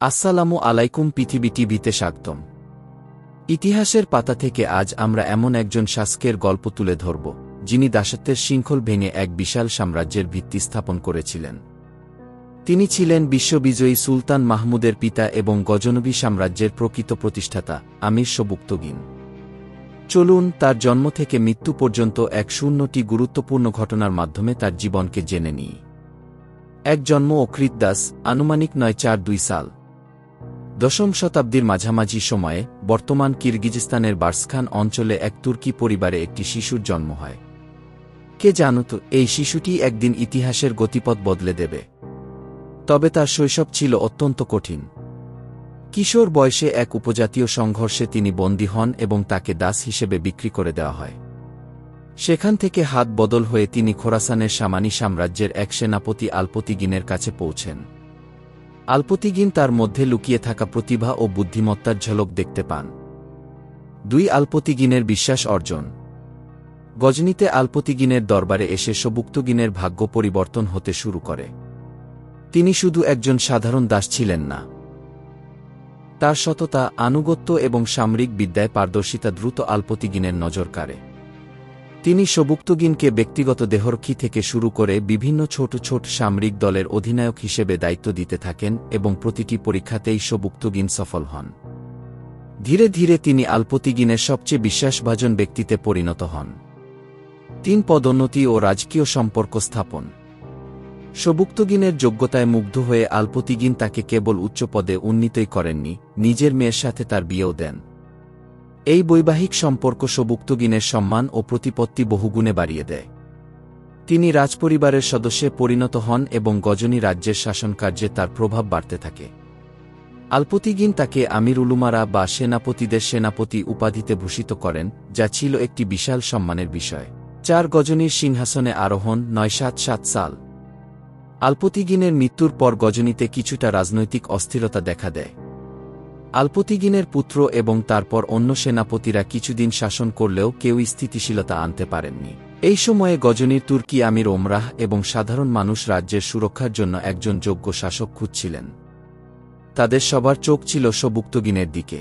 আসসালামু আলাইকুম পৃথিবী টিভিতে স্বাগতম। ইতিহাসের পাতা থেকে আজ আমরা এমন একজন শাসকের গল্প তুলে ধরব, যিনি দাসত্বের শৃঙ্খল ভেঙে এক বিশাল সাম্রাজ্যের ভিত্তি স্থাপন করেছিলেন। তিনি ছিলেন বিশ্ববিজয়ী সুলতান মাহমুদের পিতা এবং গজনবী সাম্রাজ্যের প্রকৃত প্রতিষ্ঠাতা আমির সবুক্তগিন। চলুন তার জন্ম থেকে মৃত্যু পর্যন্ত ১০০টি গুরুত্বপূর্ণ ঘটনার মাধ্যমে তার জীবনকে জেনে নিই। এক জন্ম অকৃতদাস, আনুমানিক ৯৪২ সাল। দশম শতাব্দীর মাঝামাঝি সময়ে বর্তমান কিরগিজস্তানের বার্সখান অঞ্চলে এক তুর্কি পরিবারে একটি শিশুর জন্ম হয়। কে জানত এই শিশুটি একদিন ইতিহাসের গতিপথ বদলে দেবে? তবে তার শৈশব ছিল অত্যন্ত কঠিন। কিশোর বয়সে এক উপজাতীয় সংঘর্ষে তিনি বন্দী হন এবং তাকে দাস হিসেবে বিক্রি করে দেওয়া হয়। সেখান থেকে হাত বদল হয়ে তিনি খোরাসানের সামানি সাম্রাজ্যের এক সেনাপতি আলপতিগিনের কাছে পৌঁছেন। আলপতিগিন তার মধ্যে লুকিয়ে থাকা প্রতিভা ও বুদ্ধিমত্তার ঝলক দেখতে পান। আলপতিগিনের বিশ্বাস অর্জন। গজনিতে আলপতিগিনের দরবারে এসে সবুক্তগিনের ভাগ্য পরিবর্তন হতে শুরু করে। তিনি শুধু একজন সাধারণ দাস ছিলেন না, তার সততা, আনুগত্য এবং সামরিক বিদ্যায় পারদর্শিতা দ্রুত আলপতিগিনের নজর কাড়ে। তিনি সবুক্তগিনকে ব্যক্তিগত দেহরক্ষী থেকে শুরু করে বিভিন্ন ছোট ছোট সামরিক দলের অধিনায়ক হিসেবে দায়িত্ব দিতে থাকেন এবং প্রতিটি পরীক্ষাতেই সবুক্তগিন সফল হন। ধীরে ধীরে তিনি আলপতিগিনের সবচেয়ে বিশ্বাসভাজন ব্যক্তিতে পরিণত হন। পদোন্নতি ও রাজকীয় সম্পর্ক স্থাপন। সবুক্তগিনের যোগ্যতায় মুগ্ধ হয়ে আলপতিগিন তাকে কেবল উচ্চ পদে উন্নীতই করেননি, নিজের মেয়ের সাথে তার বিয়েও দেন। এই বৈবাহিক সম্পর্ক সবুক্তগিনের সম্মান ও প্রতিপত্তি বহুগুণে বাড়িয়ে দেয়। তিনি রাজপরিবারের সদস্যে পরিণত হন এবং গজনি রাজ্যের শাসনকার্যে তার প্রভাব বাড়তে থাকে। আলপতিগিন তাকে আমির উলুমারা বা সেনাপতিদের সেনাপতি উপাধিতে ভূষিত করেন, যা ছিল একটি বিশাল সম্মানের বিষয়। গজনির সিংহাসনে আরোহণ ৯৭৭ সাল। আলপতিগিনের মৃত্যুর পর গজনিতে কিছুটা রাজনৈতিক অস্থিরতা দেখা দেয়। আলপতিগিনের পুত্র এবং তারপর অন্য সেনাপতিরা কিছুদিন শাসন করলেও কেউই স্থিতিশীলতা আনতে পারেননি। এই সময়ে গজনির তুর্কি আমির ওমরাহ এবং সাধারণ মানুষ রাজ্যের সুরক্ষার জন্য একজন যোগ্য শাসক খুঁজছিলেন। তাদের সবার চোখ ছিল সবুক্তগিনের দিকে।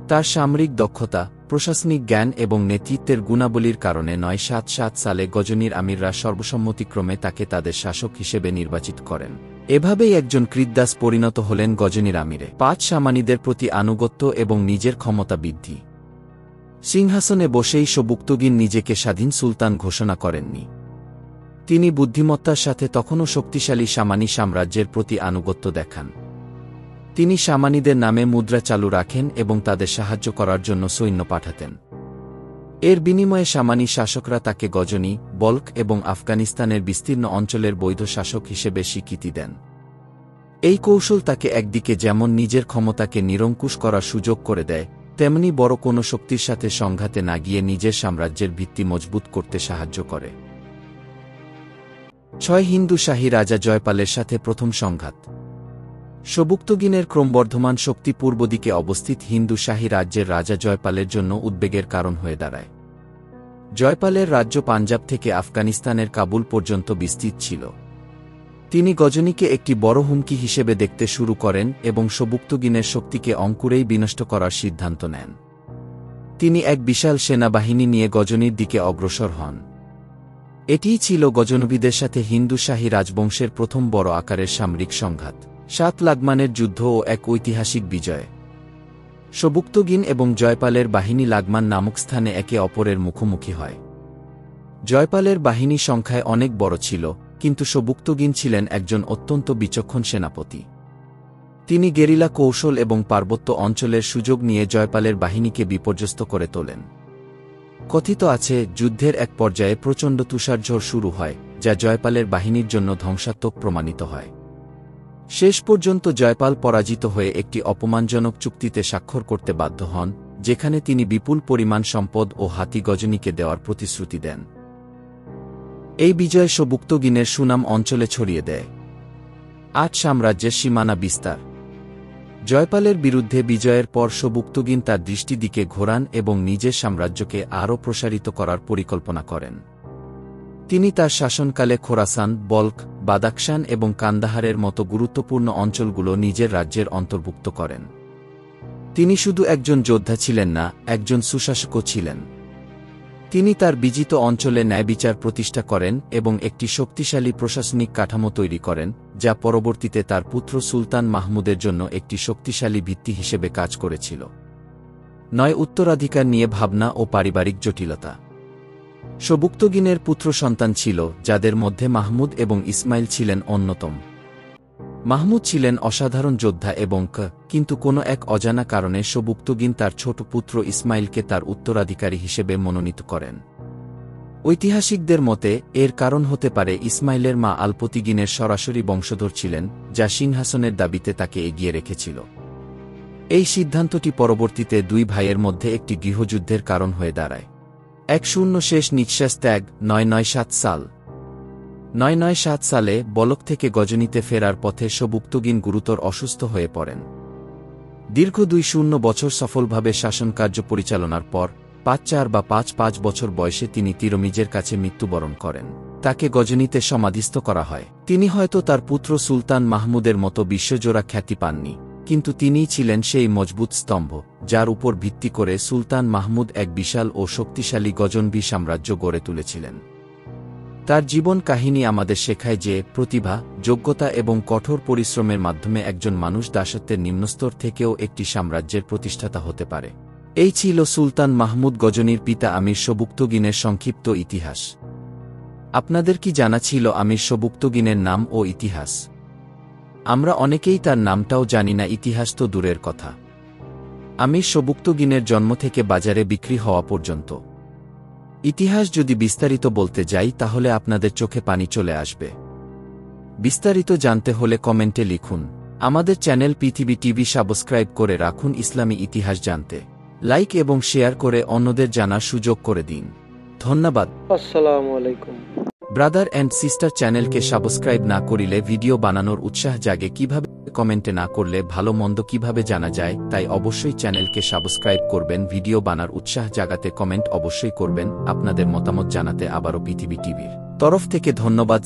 তার সামরিক দক্ষতা, প্রশাসনিক জ্ঞান এবং নেতৃত্বের গুণাবলীর কারণে ৯৭৭ সালে গজনির আমিররা সর্বসম্মতিক্রমে তাকে তাদের শাসক হিসেবে নির্বাচিত করেন। এভাবেই একজন কৃতদাস পরিণত হলেন গজনির আমিরে। সামানিদের প্রতি আনুগত্য এবং নিজের ক্ষমতা বৃদ্ধি। সিংহাসনে বসেই সবুক্তগিন নিজেকে স্বাধীন সুলতান ঘোষণা করেননি। তিনি বুদ্ধিমত্তার সাথে তখনও শক্তিশালী সামানি সাম্রাজ্যের প্রতি আনুগত্য দেখান। তিনি সামানিদের নামে মুদ্রা চালু রাখেন এবং তাদের সাহায্য করার জন্য সৈন্য পাঠাতেন। এর বিনিময়ে সামানি শাসকরা তাকে গজনি, বল্ক এবং আফগানিস্তানের বিস্তীর্ণ অঞ্চলের বৈধ শাসক হিসেবে স্বীকৃতি দেন। এই কৌশল তাকে একদিকে যেমন নিজের ক্ষমতাকে নিরঙ্কুশ করার সুযোগ করে দেয়, তেমনি বড় কোনো শক্তির সাথে সংঘাতে না গিয়ে নিজের সাম্রাজ্যের ভিত্তি মজবুত করতে সাহায্য করে। হিন্দু শাহী রাজা জয়পালের সাথে প্রথম সংঘাত। সবুক্তগিনের ক্রমবর্ধমান শক্তি পূর্ব দিকে অবস্থিত হিন্দু শাহী রাজ্যের রাজা জয়পালের জন্য উদ্বেগের কারণ হয়ে দাঁড়ায়। জয়পালের রাজ্য পাঞ্জাব থেকে আফগানিস্তানের কাবুল পর্যন্ত বিস্তৃত ছিল। তিনি গজনিকে একটি বড় হুমকি হিসেবে দেখতে শুরু করেন এবং সবুক্তগিনের শক্তিকে অঙ্কুরেই বিনষ্ট করার সিদ্ধান্ত নেন। তিনি এক বিশাল সেনাবাহিনী নিয়ে গজনির দিকে অগ্রসর হন। এটিই ছিল গজনবীদের সাথে হিন্দু শাহী রাজবংশের প্রথম বড় আকারের সামরিক সংঘাত। লাগমানের যুদ্ধ ও এক ঐতিহাসিক বিজয়। সবুক্তগিন এবং জয়পালের বাহিনী লাগমান নামক স্থানে একে অপরের মুখোমুখি হয়। জয়পালের বাহিনী সংখ্যায় অনেক বড় ছিল, কিন্তু সবুক্তগিন ছিলেন একজন অত্যন্ত বিচক্ষণ সেনাপতি। তিনি গেরিলা কৌশল এবং পার্বত্য অঞ্চলের সুযোগ নিয়ে জয়পালের বাহিনীকে বিপর্যস্ত করে তোলেন। কথিত আছে, যুদ্ধের এক পর্যায়ে প্রচণ্ড তুষারঝড় শুরু হয়, যা জয়পালের বাহিনীর জন্য ধ্বংসাত্মক প্রমাণিত হয়। শেষ পর্যন্ত জয়পাল পরাজিত হয়ে একটি অপমানজনক চুক্তিতে স্বাক্ষর করতে বাধ্য হন, যেখানে তিনি বিপুল পরিমাণ সম্পদ ও হাতি গজনিকে দেওয়ার প্রতিশ্রুতি দেন। এই বিজয় সবুক্তগিনের সুনাম অঞ্চলে ছড়িয়ে দেয়। সাম্রাজ্যের সীমানা বিস্তার। জয়পালের বিরুদ্ধে বিজয়ের পর সবুক্তগিন তার দৃষ্টি দিকে ঘোরান এবং নিজের সাম্রাজ্যকে আরও প্রসারিত করার পরিকল্পনা করেন। তিনি তার শাসনকালে খোরাসান, বল্ক, বাদাখশান এবং কান্দাহারের মতো গুরুত্বপূর্ণ অঞ্চলগুলো নিজের রাজ্যের অন্তর্ভুক্ত করেন। তিনি শুধু একজন যোদ্ধা ছিলেন না, একজন সুশাসকও ছিলেন। তিনি তার বিজিত অঞ্চলে ন্যায়বিচার প্রতিষ্ঠা করেন এবং একটি শক্তিশালী প্রশাসনিক কাঠামো তৈরি করেন, যা পরবর্তীতে তার পুত্র সুলতান মাহমুদের জন্য একটি শক্তিশালী ভিত্তি হিসেবে কাজ করেছিল। 9 উত্তরাধিকার নিয়ে ভাবনা ও পারিবারিক জটিলতা। সবুক্তগিনের পুত্র সন্তান ছিল, যাদের মধ্যে মাহমুদ এবং ইসমাইল ছিলেন অন্যতম। মাহমুদ ছিলেন অসাধারণ যোদ্ধা এবং কিন্তু কোনো এক অজানা কারণে সবুক্তগিন তার ছোট পুত্র ইসমাইলকে তার উত্তরাধিকারী হিসেবে মনোনীত করেন। ঐতিহাসিকদের মতে এর কারণ হতে পারে ইসমাইলের মা আলপতিগিনের সরাসরি বংশধর ছিলেন, যা সিংহাসনের দাবিতে তাকে এগিয়ে রেখেছিল। এই সিদ্ধান্তটি পরবর্তীতে 2 ভাইয়ের মধ্যে একটি গৃহযুদ্ধের কারণ হয়ে দাঁড়ায়। 1-0 শেষ নিঃশ্বাস ত্যাগ। 997 সাল। 997 সালে বলক থেকে গজনীতে ফেরার পথে সবুক্তগিন গুরুতর অসুস্থ হয়ে পড়েন। দীর্ঘ 2-0 বছর সফলভাবে শাসনকার্য পরিচালনার পর 5-4 বা 5-5 বছর বয়সে তিনি তিরমিজের কাছে মৃত্যুবরণ করেন। তাকে গজনীতে সমাধিস্থ করা হয়। তিনি হয়তো তার পুত্র সুলতান মাহমুদের মতো বিশ্বজোড়া খ্যাতি পাননি, কিন্তু তিনিই ছিলেন সেই মজবুত স্তম্ভ, যার উপর ভিত্তি করে সুলতান মাহমুদ এক বিশাল ও শক্তিশালী গজনভি সাম্রাজ্য গড়ে তুলেছিলেন। তার জীবন কাহিনী আমাদের শেখায় যে প্রতিভা, যোগ্যতা এবং কঠোর পরিশ্রমের মাধ্যমে একজন মানুষ দাসত্বের নিম্নস্তর থেকেও একটি সাম্রাজ্যের প্রতিষ্ঠাতা হতে পারে। এই ছিল সুলতান মাহমুদ গজনীর পিতা আমির সবুক্তগিনের সংক্ষিপ্ত ইতিহাস। আপনাদের কি জানা ছিল আমির সবুক্তগিনের নাম ও ইতিহাস? আমরা অনেকেই তার নামটাও জানি না, ইতিহাস তো দূরের কথা। আমির সবুক্তগিনের জন্ম থেকে বাজারে বিক্রি হওয়া পর্যন্ত ইতিহাস যদি বিস্তারিত বলতে যাই তাহলে আপনাদের চোখে পানি চলে আসবে। বিস্তারিত জানতে হলে কমেন্টে লিখুন। আমাদের চ্যানেল পৃথিবী টিভি সাবস্ক্রাইব করে রাখুন। ইসলামী ইতিহাস জানতে লাইক এবং শেয়ার করে অন্যদের জানার সুযোগ করে দিন। ধন্যবাদ। আসসালামু আলাইকুম। ব্রাদার অ্যান্ড সিস্টার, চ্যানেলকে সাবস্ক্রাইব না করিলে ভিডিও বানানোর উৎসাহ জাগে কিভাবে? কমেন্টে না করলে ভালো মন্দ কিভাবে জানা যায়? তাই অবশ্যই চ্যানেলকে সাবস্ক্রাইব করবেন। ভিডিও বানার উৎসাহ জাগাতে কমেন্ট অবশ্যই করবেন। আপনাদের মতামত জানাতে আবারও পৃথিবী টিভির তরফ থেকে ধন্যবাদ।